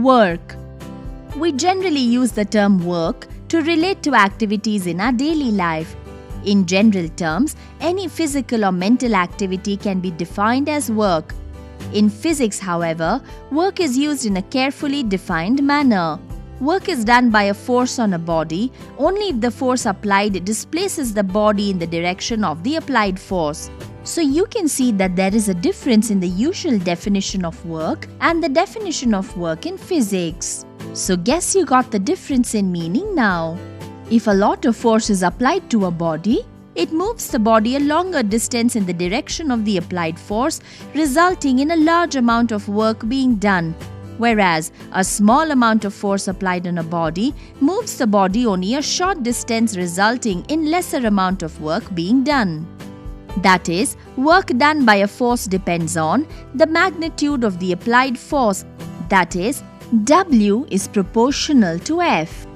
Work. We generally use the term work to relate to activities in our daily life. In general terms, any physical or mental activity can be defined as work. In physics, however, work is used in a carefully defined manner. Work is done by a force on a body only if the force applied displaces the body in the direction of the applied force. So you can see that there is a difference in the usual definition of work and the definition of work in physics. So guess you got the difference in meaning now. If a lot of force is applied to a body, it moves the body a longer distance in the direction of the applied force, resulting in a large amount of work being done. Whereas a small amount of force applied on a body moves the body only a short distance, resulting in lesser amount of work being done. That is, work done by a force depends on the magnitude of the applied force. That is, W is proportional to F.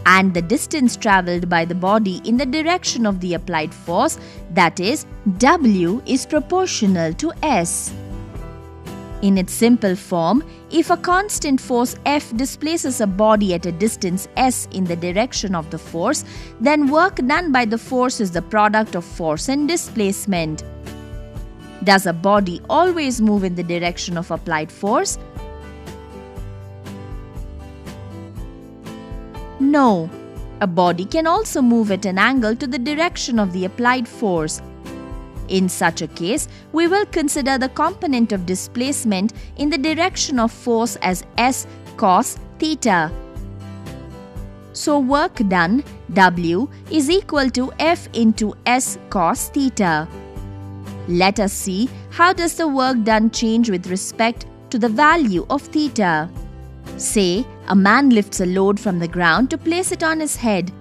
And the distance travelled by the body in the direction of the applied force, that is, W is proportional to S. In its simple form, if a constant force F displaces a body at a distance S in the direction of the force, then work done by the force is the product of force and displacement. Does a body always move in the direction of applied force? No. A body can also move at an angle to the direction of the applied force. In such a case, we will consider the component of displacement in the direction of force as S cos theta. So work done, W, is equal to F into S cos theta. Let us see how does the work done change with respect to the value of theta. Say, a man lifts a load from the ground to place it on his head.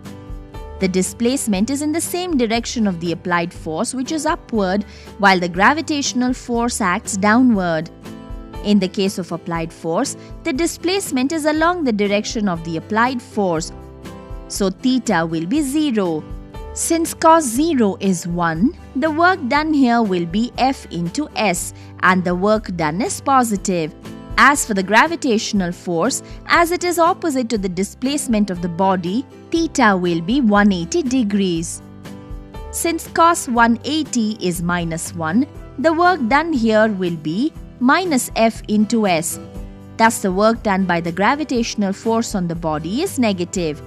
The displacement is in the same direction of the applied force, which is upward, while the gravitational force acts downward. In the case of applied force, the displacement is along the direction of the applied force. So theta will be 0. Since cos 0 is 1, the work done here will be F into S, and the work done is positive. As for the gravitational force, as it is opposite to the displacement of the body, theta will be 180 degrees. Since cos 180 is minus 1, the work done here will be minus F into S. Thus the work done by the gravitational force on the body is negative.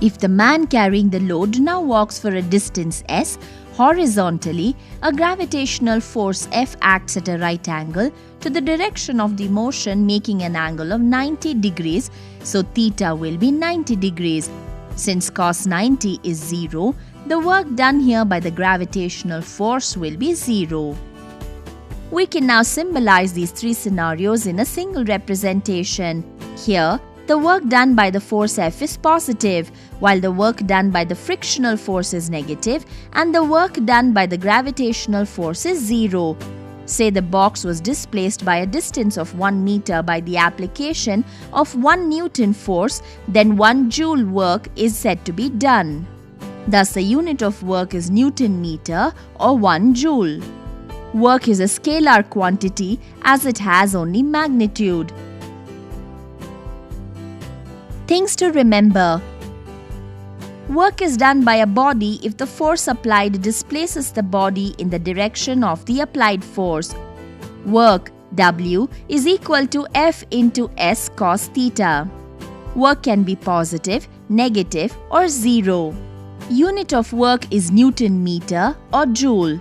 If the man carrying the load now walks for a distance S, horizontally, a gravitational force F acts at a right angle to the direction of the motion, making an angle of 90 degrees, so theta will be 90 degrees. Since cos 90 is 0, the work done here by the gravitational force will be 0. We can now symbolize these three scenarios in a single representation. Here, the work done by the force F is positive, while the work done by the frictional force is negative, and the work done by the gravitational force is 0. Say the box was displaced by a distance of 1 meter by the application of 1 Newton force, then 1 joule work is said to be done. Thus, the unit of work is Newton meter or 1 joule. Work is a scalar quantity as it has only magnitude. Things to remember. Work is done by a body if the force applied displaces the body in the direction of the applied force. Work, W, is equal to F into S cos theta. Work can be positive, negative, or 0. Unit of work is Newton meter or joule.